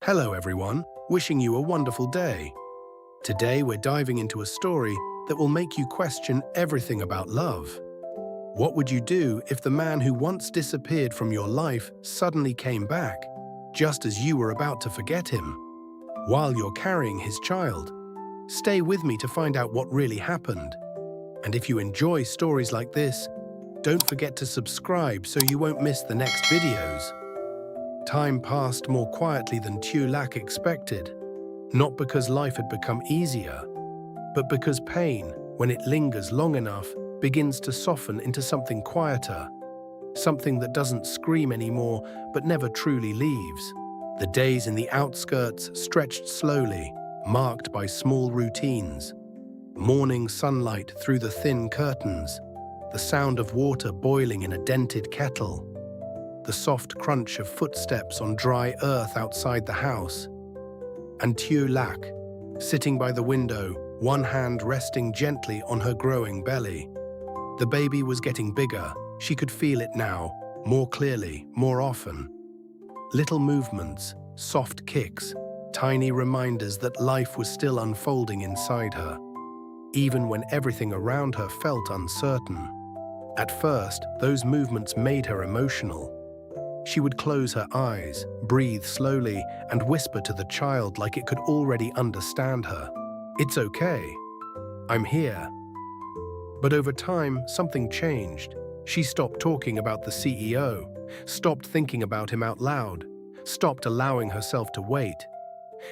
Hello everyone, wishing you a wonderful day. Today we're diving into a story that will make you question everything about love. What would you do if the man who once disappeared from your life suddenly came back, just as you were about to forget him, while you're carrying his child? Stay with me to find out what really happened. And if you enjoy stories like this, don't forget to subscribe so you won't miss the next videos. Time passed more quietly than Tieu Lac expected, not because life had become easier, but because pain, when it lingers long enough, begins to soften into something quieter, something that doesn't scream anymore but never truly leaves. The days in the outskirts stretched slowly, marked by small routines. Morning sunlight through the thin curtains, the sound of water boiling in a dented kettle, the soft crunch of footsteps on dry earth outside the house. And Tieu Lac, sitting by the window, one hand resting gently on her growing belly. The baby was getting bigger. She could feel it now, more clearly, more often. Little movements, soft kicks, tiny reminders that life was still unfolding inside her, even when everything around her felt uncertain. At first, those movements made her emotional. She would close her eyes, breathe slowly, and whisper to the child like it could already understand her. "It's okay. I'm here." But over time, something changed. She stopped talking about the CEO, stopped thinking about him out loud, stopped allowing herself to wait.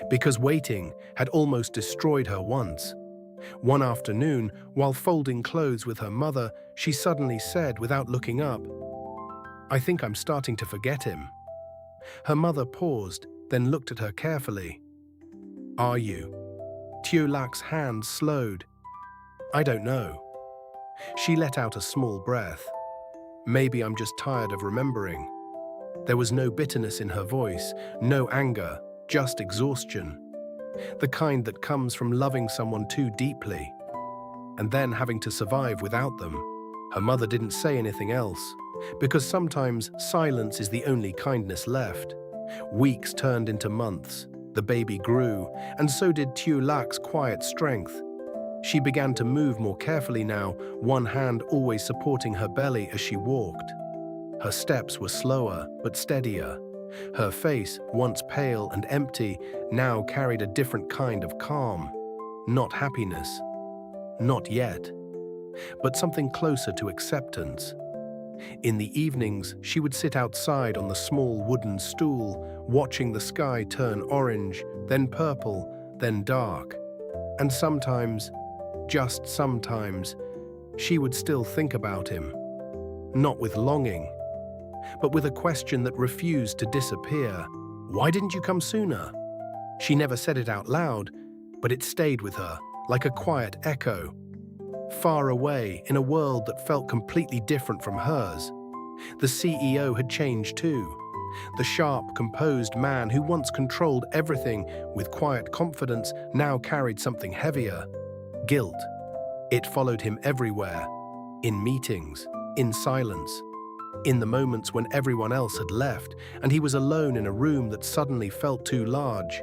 Because waiting had almost destroyed her once. One afternoon, while folding clothes with her mother, she suddenly said, without looking up, "I think I'm starting to forget him." Her mother paused, then looked at her carefully. "Are you?" Tieu Lac's hand slowed. "I don't know." She let out a small breath. "Maybe I'm just tired of remembering." There was no bitterness in her voice, no anger, just exhaustion. The kind that comes from loving someone too deeply, and then having to survive without them. Her mother didn't say anything else, because sometimes silence is the only kindness left. Weeks turned into months, the baby grew, and so did Tieu Lac's quiet strength. She began to move more carefully now, one hand always supporting her belly as she walked. Her steps were slower but steadier. Her face, once pale and empty, now carried a different kind of calm. Not happiness. Not yet. But something closer to acceptance. In the evenings, she would sit outside on the small wooden stool, watching the sky turn orange, then purple, then dark. And sometimes, just sometimes, she would still think about him. Not with longing, but with a question that refused to disappear. "Why didn't you come sooner?" She never said it out loud, but it stayed with her, like a quiet echo. Far away, in a world that felt completely different from hers. The CEO had changed too. The sharp, composed man who once controlled everything with quiet confidence now carried something heavier. Guilt. It followed him everywhere. In meetings, in silence, in the moments when everyone else had left and he was alone in a room that suddenly felt too large.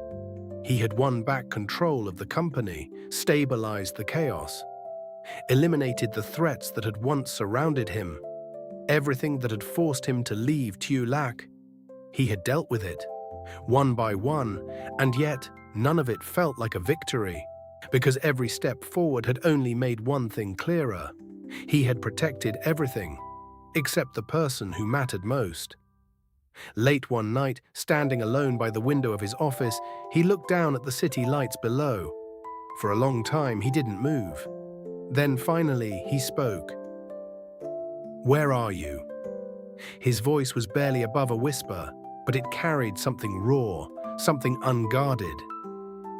He had won back control of the company, stabilized the chaos, eliminated the threats that had once surrounded him. Everything that had forced him to leave Tieu Lac. He had dealt with it, one by one, and yet none of it felt like a victory, because every step forward had only made one thing clearer. He had protected everything, except the person who mattered most. Late one night, standing alone by the window of his office, he looked down at the city lights below. For a long time, he didn't move. Then finally, he spoke. "Where are you?" His voice was barely above a whisper, but it carried something raw, something unguarded.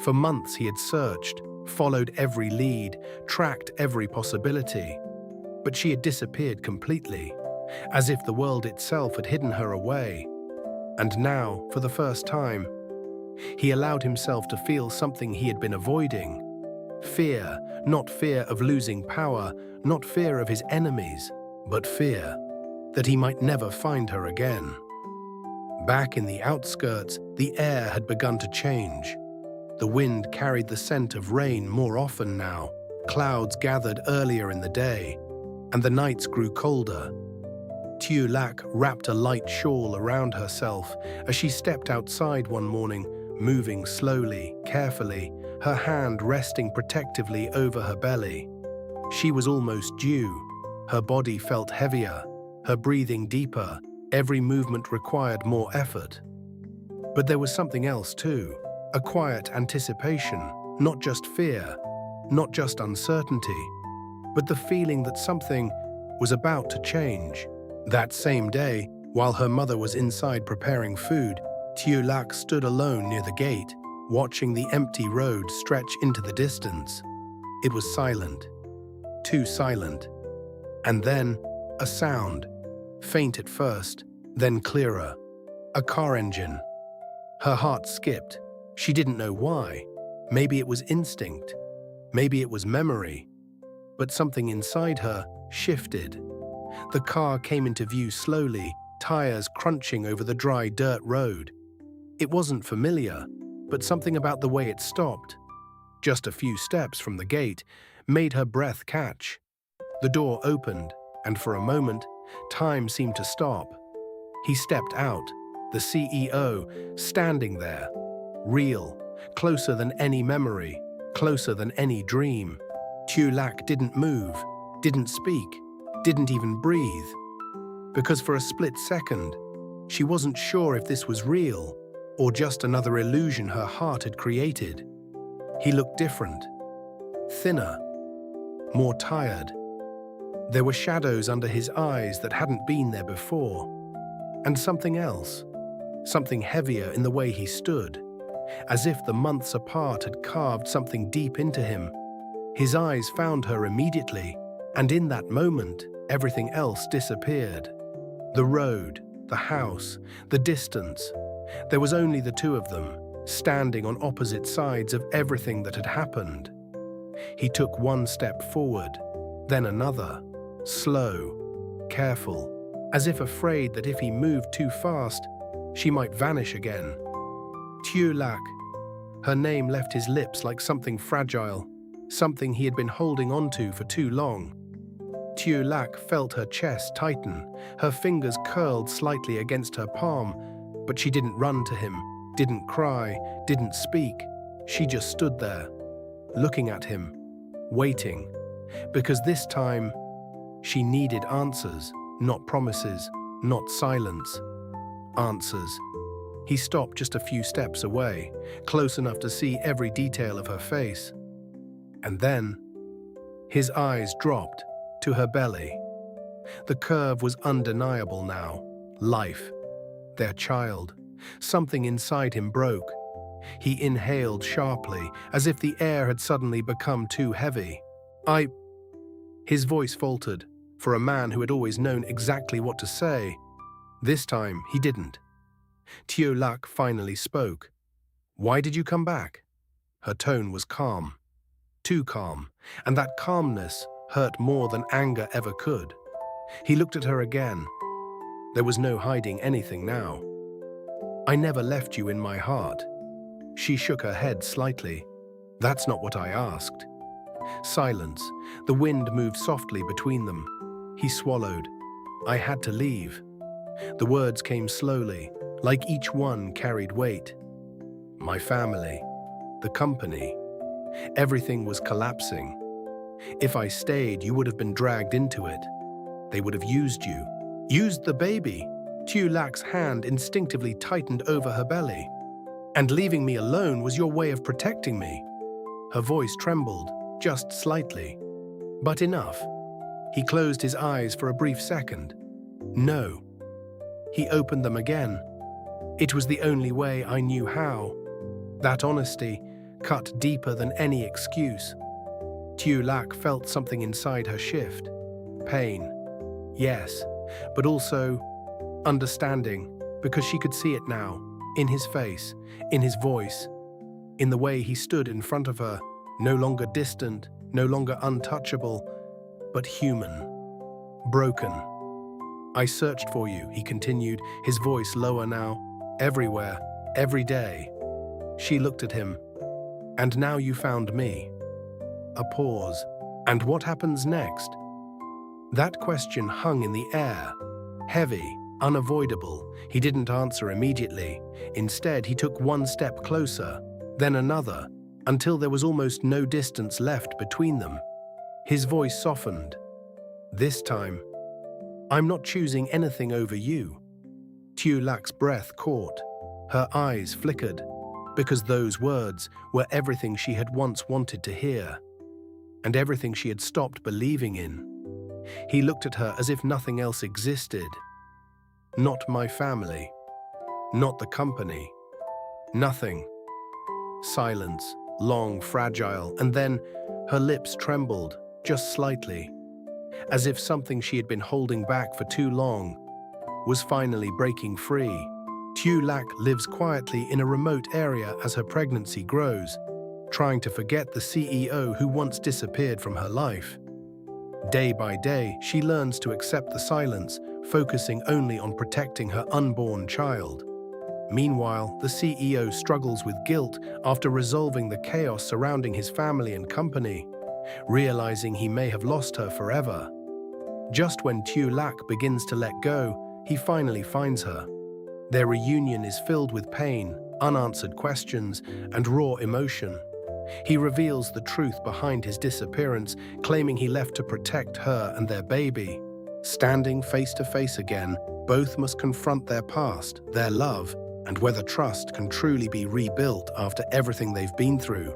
For months he had searched, followed every lead, tracked every possibility. But she had disappeared completely, as if the world itself had hidden her away. And now, for the first time, he allowed himself to feel something he had been avoiding. Fear, not fear of losing power, not fear of his enemies, but fear that he might never find her again. Back in the outskirts, the air had begun to change. The wind carried the scent of rain more often now. Clouds gathered earlier in the day, and the nights grew colder. Tieu Lac wrapped a light shawl around herself as she stepped outside one morning, moving slowly, carefully, her hand resting protectively over her belly. She was almost due. Her body felt heavier, her breathing deeper. Every movement required more effort. But there was something else too, a quiet anticipation, not just fear, not just uncertainty, but the feeling that something was about to change. That same day, while her mother was inside preparing food, Tieu Lac stood alone near the gate, watching the empty road stretch into the distance. It was silent, too silent. And then, a sound, faint at first, then clearer. A car engine. Her heart skipped. She didn't know why. Maybe it was instinct. Maybe it was memory. But something inside her shifted. The car came into view slowly, tires crunching over the dry dirt road. It wasn't familiar, but something about the way it stopped, just a few steps from the gate, made her breath catch. The door opened, and for a moment, time seemed to stop. He stepped out, the CEO, standing there, real, closer than any memory, closer than any dream. Tieu Lac didn't move, didn't speak, didn't even breathe. Because for a split second, she wasn't sure if this was real or just another illusion her heart had created. He looked different, thinner, more tired. There were shadows under his eyes that hadn't been there before. And something else, something heavier in the way he stood, as if the months apart had carved something deep into him. His eyes found her immediately, and in that moment, everything else disappeared. The road, the house, the distance. There was only the two of them, standing on opposite sides of everything that had happened. He took one step forward, then another, slow, careful, as if afraid that if he moved too fast, she might vanish again. Tieu Lac. Her name left his lips like something fragile, something he had been holding onto for too long. Tieu Lac felt her chest tighten, her fingers curled slightly against her palm, but she didn't run to him, didn't cry, didn't speak. She just stood there, looking at him, waiting, because this time she needed answers, not promises, not silence. Answers. He stopped just a few steps away, close enough to see every detail of her face. And then, his eyes dropped to her belly. The curve was undeniable now. Life. Their child. Something inside him broke. He inhaled sharply, as if the air had suddenly become too heavy. His voice faltered, for a man who had always known exactly what to say. This time, he didn't. Tieu Lac finally spoke. "Why did you come back?" Her tone was calm. Too calm, and that calmness hurt more than anger ever could. He looked at her again. There was no hiding anything now. "I never left you in my heart." She shook her head slightly. "That's not what I asked." Silence. The wind moved softly between them. He swallowed. "I had to leave." The words came slowly, like each one carried weight. My family, the company, everything was collapsing. If I stayed, you would have been dragged into it. They would have used you. Used the baby. Tieu Lac's hand instinctively tightened over her belly. "And leaving me alone was your way of protecting me." Her voice trembled, just slightly. But enough. He closed his eyes for a brief second. "No." He opened them again. "It was the only way I knew how." That honesty cut deeper than any excuse. Tieu Lac felt something inside her shift. Pain. Yes, but also understanding, because she could see it now, in his face, in his voice, in the way he stood in front of her, no longer distant, no longer untouchable, but human. Broken. "I searched for you," he continued, his voice lower now. Everywhere, every day. She looked at him. And now you found me. A pause. And what happens next? That question hung in the air. Heavy, unavoidable. He didn't answer immediately. Instead, he took one step closer, then another, until there was almost no distance left between them. His voice softened. This time, I'm not choosing anything over you. Tieu Lac's breath caught. Her eyes flickered, because those words were everything she had once wanted to hear, and everything she had stopped believing in. He looked at her as if nothing else existed. Not my family. Not the company. Nothing. Silence, long, fragile, and then her lips trembled, just slightly, as if something she had been holding back for too long was finally breaking free. Tieu Lac lives quietly in a remote area as her pregnancy grows, trying to forget the CEO who once disappeared from her life. Day by day, she learns to accept the silence, focusing only on protecting her unborn child. Meanwhile, the CEO struggles with guilt after resolving the chaos surrounding his family and company, realizing he may have lost her forever. Just when Tieu Lac begins to let go, he finally finds her. Their reunion is filled with pain, unanswered questions, and raw emotion. He reveals the truth behind his disappearance, claiming he left to protect her and their baby. Standing face to face again, both must confront their past, their love, and whether trust can truly be rebuilt after everything they've been through.